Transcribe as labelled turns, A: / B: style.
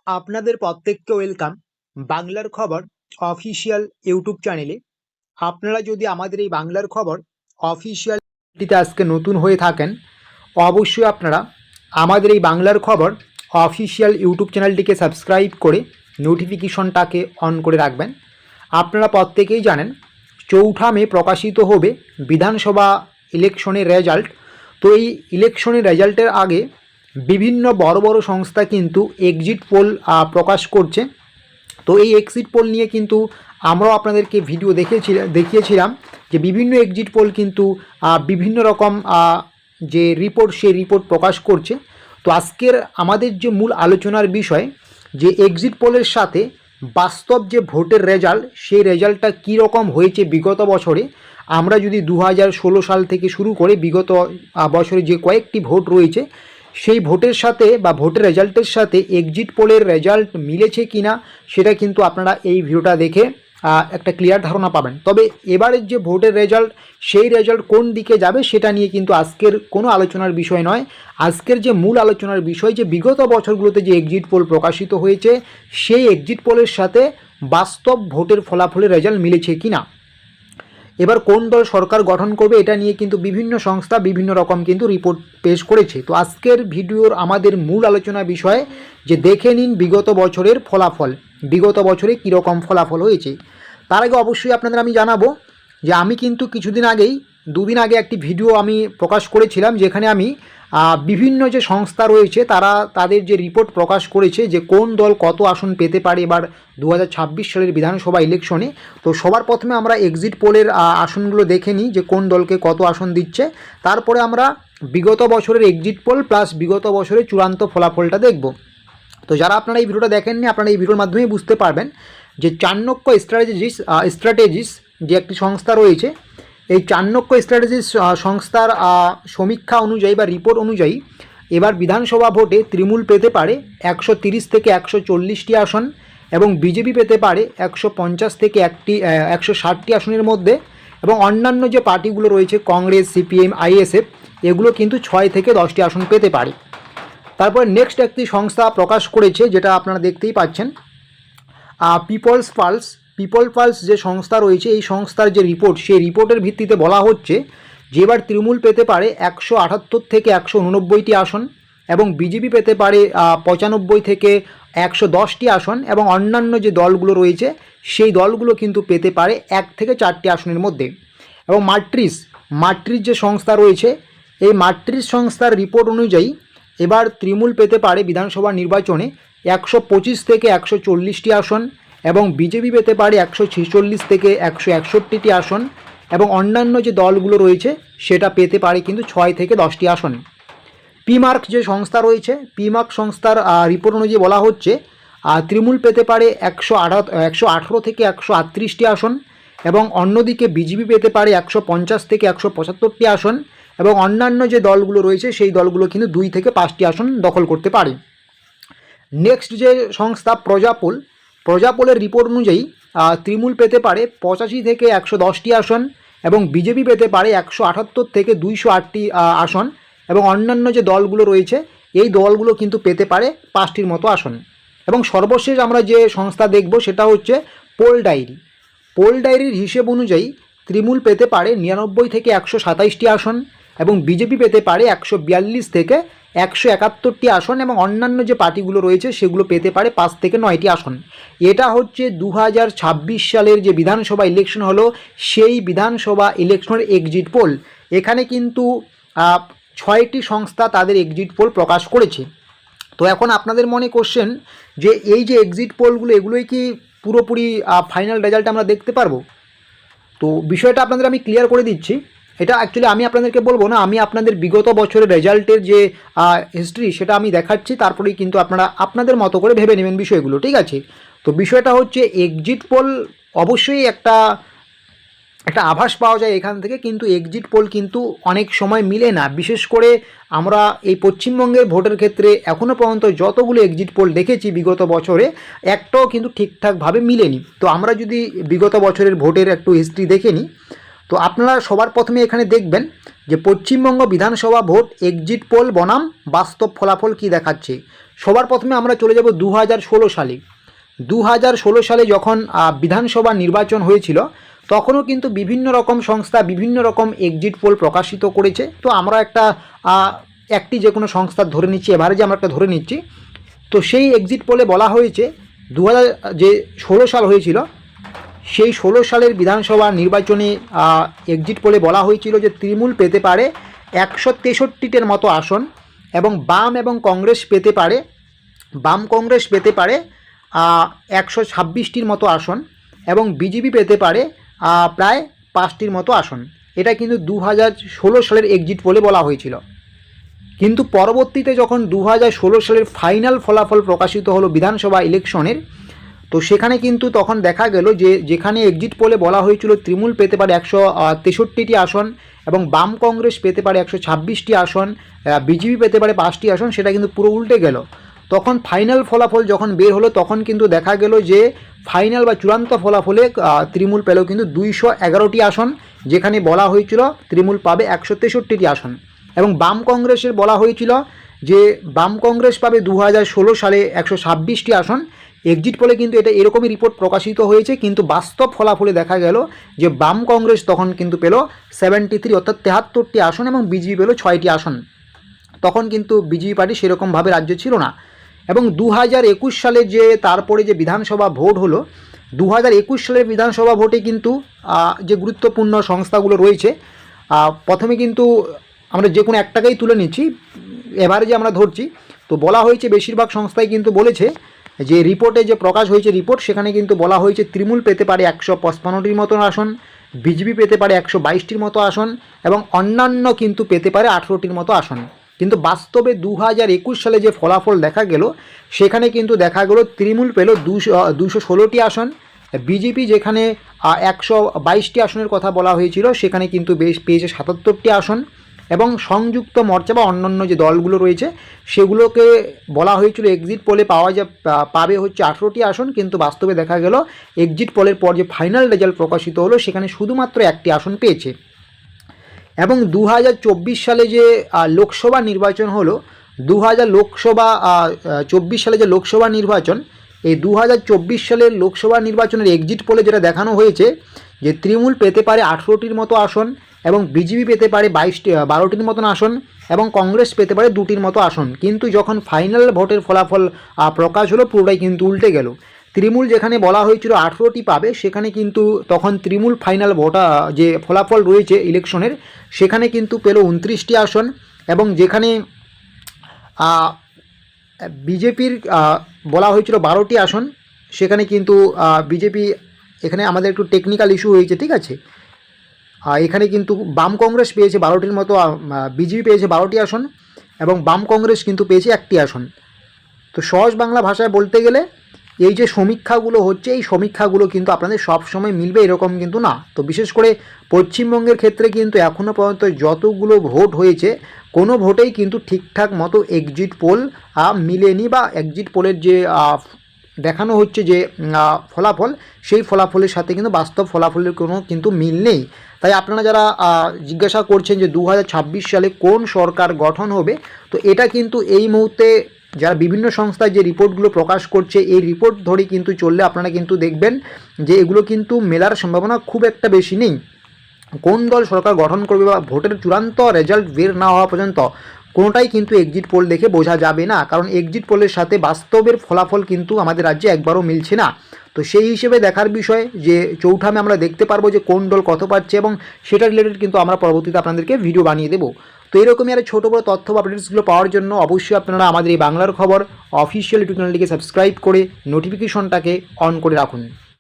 A: আপনাদের প্রত্যেককে ওয়েলকাম বাংলার খবর অফিসিয়াল ইউটিউব চ্যানেলে। আপনারা যদি আমাদের এই বাংলার খবর অফিসিয়ালটিতে আজকে নতুন হয়ে থাকেন, অবশ্যই আপনারা আমাদের এই বাংলার খবর অফিসিয়াল ইউটিউব চ্যানেলটিকে সাবস্ক্রাইব করে নোটিফিকেশনটাকে অন করে রাখবেন। আপনারা প্রত্যেকেই জানেন 4 মে প্রকাশিত হবে বিধানসভা ইলেকশনের রেজাল্ট। তো এই ইলেকশনের রেজাল্টের আগে বিভিন্ন বড় বড় সংস্থা কিন্তু এক্সিট পোল প্রকাশ করছে। তো এই এক্সিট পোল নিয়ে কিন্তু আমরাও আপনাদেরকে ভিডিও দেখিয়েছিলাম যে বিভিন্ন এক্সিট পোল কিন্তু বিভিন্ন রকম যে রিপোর্ট সেই রিপোর্ট প্রকাশ করছে। তো আজকের আমাদের যে মূল আলোচনার বিষয় যে এক্সিট পোলের সাথে বাস্তব যে ভোটের রেজাল্ট, সেই রেজাল্টটা কী রকম হয়েছে বিগত বছরে। আমরা যদি 2016 সাল থেকে শুরু করে বিগত বছরে যে কয়েকটি ভোট রয়েছে সেই ভোটের সাথে বা ভোটের রেজাল্টের সাথে এক্সিট পোলের রেজাল্ট মিলেছে কিনা সেটা কিন্তু আপনারা এই ভিডিওটা দেখে একটা ক্লিয়ার ধারণা পাবেন। তবে এবারের যে ভোটের রেজাল্ট সেই রেজাল্ট কোন দিকে যাবে সেটা নিয়ে কিন্তু আজকের কোনো আলোচনার বিষয় নয়। আজকের যে মূল আলোচনার বিষয় যে বিগত বছরগুলোতে যে এক্সিট পোল প্রকাশিত হয়েছে সেই এক্সিট পোলের সাথে বাস্তব ভোটের ফলাফলের রেজাল্ট মিলেছে কিনা, এবার কোন দল সরকার গঠন করবে এটা নিয়ে কিন্তু বিভিন্ন সংস্থা বিভিন্ন রকম কিন্তু রিপোর্ট পেশ করেছে। তো আজকের ভিডিওর আমাদের মূল আলোচনা বিষয় যে দেখে নিন বিগত বছরের ফলাফল, বিগত বছরে কীরকম ফলাফল হয়েছে। তার আগে অবশ্যই আপনাদের আমি জানাবো যে আমি কিন্তু দুদিন আগে একটি ভিডিও আমি প্রকাশ করেছিলাম যেখানে আমি বিভিন্ন যে সংস্থা রয়েছে তারা তাদের যে রিপোর্ট প্রকাশ করেছে যে কোন দল কত আসন পেতে পারে এবার 2026 সালের বিধানসভা ইলেকশনে। তো সবার প্রথমে আমরা এক্সিট পোলের আসনগুলো দেখে নিই যে কোন দলকে কত আসন দিচ্ছে, তারপরে আমরা বিগত বছরের এক্সিট পোল প্লাস বিগত বছরের চূড়ান্ত ফলাফলটা দেখব। তো যারা আপনারা এই ভিডিওটা দেখেননি আপনারা এই ভিডিওর মাধ্যমেই বুঝতে পারবেন যে চাণক্য স্ট্র্যাটেজিস যে একটি সংস্থা রয়েছে, এই চাণক্য স্ট্র্যাটেজিস সংস্থার সমীক্ষা অনুযায়ী বা রিপোর্ট অনুযায়ী এবার বিধানসভা ভোটে তৃণমূল পেতে পারে 130 থেকে 140টি আসন এবং বিজেপি পেতে পারে 150 থেকে 160টি আসনের মধ্যে, এবং অন্যান্য যে পার্টিগুলো রয়েছে কংগ্রেস, সিপিএম, আইএসএফ এগুলো কিন্তু 6 থেকে 10টি আসন পেতে পারে। তারপর নেক্সট একটি সংস্থা প্রকাশ করেছে যেটা আপনারা দেখতেই পাচ্ছেন, পিপল পালস যে সংস্থা রয়েছে এই সংস্থার যে রিপোর্ট সেই রিপোর্টের ভিত্তিতে বলা হচ্ছে যে এবার তৃণমূল পেতে পারে 178 থেকে 189টি আসন এবং বিজেপি পেতে পারে 95 থেকে 110টি আসন, এবং অন্যান্য যে দলগুলো রয়েছে সেই দলগুলো কিন্তু পেতে পারে 1 থেকে 4টি আসনের মধ্যে। এবং মাট্রিস যে সংস্থা রয়েছে এই মাট্রিস সংস্থার রিপোর্ট অনুযায়ী এবার তৃণমূল পেতে পারে বিধানসভা নির্বাচনে 125 থেকে 140টি আসন এবং বিজেপি পেতে পারে 146 থেকে 161টি আসন, এবং অন্যান্য যে দলগুলো রয়েছে সেটা পেতে পারে কিন্তু 6 থেকে 10টি আসন। পিমার্ক যে সংস্থা রয়েছে পিমার্ক সংস্থার রিপোর্ট অনুযায়ী বলা হচ্ছে তৃণমূল পেতে পারে 118 থেকে 138টি আসন এবং অন্যদিকে বিজেপি পেতে পারে 150 থেকে 175টি আসন, এবং অন্যান্য যে দলগুলো রয়েছে সেই দলগুলো কিন্তু 2 থেকে 5টি আসন দখল করতে পারে। নেক্সট যে সংস্থা প্রজাপোলের রিপোর্ট অনুযায়ী তৃণমূল পেতে পারে 85 থেকে 110টি আসন এবং বিজেপি পেতে পারে 178 থেকে 208টি আসন, এবং অন্যান্য যে দলগুলো রয়েছে এই দলগুলো কিন্তু পেতে পারে 5টির মতো আসন। এবং সর্বশেষ আমরা যে সংস্থা দেখব সেটা হচ্ছে পোল ডায়েরির হিসেব অনুযায়ী তৃণমূল পেতে পারে 99 থেকে 127টি আসন এবং বিজেপি পেতে পারে 142 থেকে 171টি আসন, এবং অন্যান্য যে পার্টিগুলো রয়েছে সেগুলো পেতে পারে 5 থেকে 9টি আসন। এটা হচ্ছে 2026 সালের যে বিধানসভা ইলেকশন হলো সেই বিধানসভা ইলেকশনের এক্সিট পোল। এখানে কিন্তু 6টি সংস্থা তাদের এক্সিট পোল প্রকাশ করেছে। তো এখন আপনাদের মনে কোশ্চেন যে এই যে এক্সিট পোলগুলো এগুলোই কি পুরোপুরি ফাইনাল রেজাল্ট আমরা দেখতে পারবো? তো বিষয়টা আপনাদের আমি ক্লিয়ার করে দিচ্ছি। এটা অ্যাকচুয়ালি আমি আপনাদেরকে বলবো না, আমি আপনাদের বিগত বছরের রেজাল্টের যে হিস্ট্রি সেটা আমি দেখাচ্ছি, তারপরেই কিন্তু আপনারা আপনাদের মতো করে ভেবে নেবেন বিষয়গুলো, ঠিক আছে? তো বিষয়টা হচ্ছে এক্সিট পোল অবশ্যই একটা আভাস পাওয়া যায় এখান থেকে, কিন্তু এক্সিট পোল কিন্তু অনেক সময় মিলে না। বিশেষ করে আমরা এই পশ্চিমবঙ্গের ভোটের ক্ষেত্রে এখনও পর্যন্ত যতগুলো এক্সিট পোল দেখেছি বিগত বছরে একটাও কিন্তু ঠিকঠাকভাবে মিলেনি। তো আমরা যদি বিগত বছরের ভোটের একটু হিস্ট্রি দেখে নিই, তো আপনারা সবার প্রথমে এখানে দেখবেন যে পশ্চিমবঙ্গ বিধানসভা ভোট এক্সিট পোল বনাম বাস্তব ফলাফল কি দেখাচ্ছে। সবার প্রথমে আমরা চলে যাব 2016 সালে। 2016 সালে যখন বিধানসভা নির্বাচন হয়েছিল তখনও কিন্তু বিভিন্ন রকম সংস্থা বিভিন্ন রকম এক্সিট পোল প্রকাশিত করেছে। তো আমরা একটি যে কোনো সংস্থা ধরে নিচ্ছি, এভারেজে আমরা একটা ধরে নিচ্ছি। তো সেই এক্সিট পোলে বলা হয়েছে 2016 সাল হয়েছিল, সেই 16 সালের বিধানসভা নির্বাচনে এক্সিট পোলে বলা হয়েছিল যে তৃণমূল পেতে পারে 163টির মতো আসন, এবং বাম কংগ্রেস পেতে পারে 126টির মতো আসন, এবং বিজেপি পেতে পারে প্রায় 5টির মতো আসন। এটা কিন্তু 2016 সালের এক্সিট পোলে বলা হয়েছিল। কিন্তু পরবর্তীতে যখন 2016 সালের ফাইনাল ফলাফল প্রকাশিত হলো বিধানসভা ইলেকশনের, তো সেখানে কিন্তু তখন দেখা গেল যে যেখানে এক্সিট পোলে বলা হয়েছিল তৃণমূল পেতে পারে 163টি আসন, এবং বাম কংগ্রেস পেতে পারে 126টি আসন, বিজেপি পেতে পারে 5টি আসন, সেটা কিন্তু পুরো উল্টে গেল। তখন ফাইনাল ফলাফল যখন বের হলো তখন কিন্তু দেখা গেল যে ফাইনাল বা চূড়ান্ত ফলাফলে তৃণমূল পেল কিন্তু 211টি আসন, যেখানে বলা হয়েছিল তৃণমূল পাবে 163টি আসন, এবং বাম কংগ্রেসের বলা হয়েছিল যে বাম কংগ্রেস পাবে 2016 সালে 126টি আসন। এক্সিট পোলে কিন্তু এটা এরকমই রিপোর্ট প্রকাশিত হয়েছে, কিন্তু বাস্তব ফলাফলে দেখা গেল যে বাম কংগ্রেস তখন কিন্তু পেল 73 অর্থাৎ 73টি আসন, এবং বিজেপি পেল 6টি আসন। তখন কিন্তু বিজেপি পার্টি সেরকমভাবে রাজ্য ছিল না। এবং 2021 সালে যে তারপরে যে বিধানসভা ভোট হলো, 2021 সালের বিধানসভা ভোটে কিন্তু যে গুরুত্বপূর্ণ সংস্থাগুলো রয়েছে, প্রথমে কিন্তু আমরা যে কোনো একটাকেই তুলে নিচ্ছি, এভারেজে আমরা ধরছি। তো বলা হয়েছে বেশিরভাগ সংস্থাই কিন্তু বলেছে যে রিপোর্টে যে প্রকাশ হয়েছে রিপোর্ট, সেখানে কিন্তু বলা হয়েছে তৃণমূল পেতে পারে 155টির মতো আসন, বিজেপি পেতে পারে 122টির মতো আসন, এবং অন্যান্য কিন্তু পেতে পারে 18টির মতো আসন। কিন্তু বাস্তবে 2021 সালে যে ফলাফল দেখা গেল, সেখানে কিন্তু দেখা গেল তৃণমূল পেল 216টি আসন, বিজেপি যেখানে 122টি আসনের কথা বলা হয়েছিল সেখানে কিন্তু পেয়েছে 77টি আসন, এবং সংযুক্ত মোর্চা বা অন্যান্য যে দলগুলো রয়েছে সেগুলোকে বলা হয়েছিল এক্সিট পোলে পাবে হচ্ছে 18টি আসন, কিন্তু বাস্তবে দেখা গেল এক্সিট পোলের পর যে ফাইনাল রেজাল্ট প্রকাশিত হলো সেখানে শুধুমাত্র একটি আসন পেয়েছে। এবং 2024 সালে যে লোকসভা নির্বাচন হলো, 2024 সালে যে লোকসভা নির্বাচন, এই 2024 সালের লোকসভা নির্বাচনের এক্সিট পোলে যেটা দেখানো হয়েছে যে তৃণমূল পেতে পারে 18টির মতো আসন, এবং বিজেপি পেতে পারে 12টির মতন আসন, এবং কংগ্রেস পেতে পারে 2টির মতো আসন। কিন্তু যখন ফাইনাল ভোটের ফলাফল প্রকাশ হলো পুরোটাই কিন্তু উল্টে গেল। তৃণমূল যেখানে বলা হয়েছিল 18টি পাবে, সেখানে কিন্তু তখন তৃণমূল ফাইনাল যে ফলাফল রয়েছে ইলেকশনের, সেখানে কিন্তু পেল 29টি আসন, এবং যেখানে বিজেপির বলা হয়েছিল 12টি আসন, সেখানে কিন্তু বিজেপি, এখানে আমাদের একটু টেকনিক্যাল ইস্যু হয়েছে, ঠিক আছে। এখানে কিন্তু বাম কংগ্রেস পেয়েছে 12টির মতো, বিজেপি পেয়েছে 12টি আসন, এবং বাম কংগ্রেস কিন্তু পেয়েছে 1টি আসন। তো সহজ বাংলা ভাষায় বলতে গেলে এই যে সমীক্ষাগুলো হচ্ছে, এই সমীক্ষাগুলো কিন্তু আপনাদের সব সময় মিলবে এরকম কিন্তু না। তো বিশেষ করে পশ্চিমবঙ্গের ক্ষেত্রে কিন্তু এখনও পর্যন্ত যতগুলো ভোট হয়েছে কোনো ভোটেই কিন্তু ঠিকঠাক মতো এক্সিট পোল মিলেনি, বা এক্সিট পোলের যে দেখানো হচ্ছে যে ফলাফল, সেই ফলাফলের সাথে কিন্তু বাস্তব ফলাফলের কোনো কিন্তু মিল নেই। তাই আপনারা যারা জিজ্ঞাসা করছেন যে 2026 সালে কোন সরকার গঠন হবে, তো এটা কিন্তু এই মুহূর্তে যারা বিভিন্ন সংস্থায় যে রিপোর্টগুলো প্রকাশ করছে, এই রিপোর্ট ধরেই কিন্তু চললে আপনারা কিন্তু দেখবেন যে এগুলো কিন্তু মেলার সম্ভাবনা খুব একটা বেশি নেই। কোন দল সরকার গঠন করবে বা ভোটের চূড়ান্ত রেজাল্ট বের না হওয়া পর্যন্ত কোনোটাই কিন্তু এক্সিট পোল দেখে বোঝা যাবে না, কারণ এক্সিট পোলের সাথে বাস্তবের ফলাফল কিন্তু আমাদের রাজ্যে একবারও মিলছে না। তো সেই হিসেবে দেখার বিষয় যে চৌঠামে আমরা দেখতে পারবো যে কোন দল কত পাচ্ছে, এবং সেটা রিলেটেড কিন্তু আমরা পরবর্তীতে আপনাদেরকে ভিডিও বানিয়ে দেবো। তো এরকমই আরও ছোটো বড়ো তথ্য বা আপডেটসগুলো পাওয়ার জন্য অবশ্যই আপনারা আমাদের এই বাংলার খবর অফিসিয়াল ইউটিউব চ্যানেলটিকে সাবস্ক্রাইব করে নোটিফিকেশনটাকে অন করে রাখুন।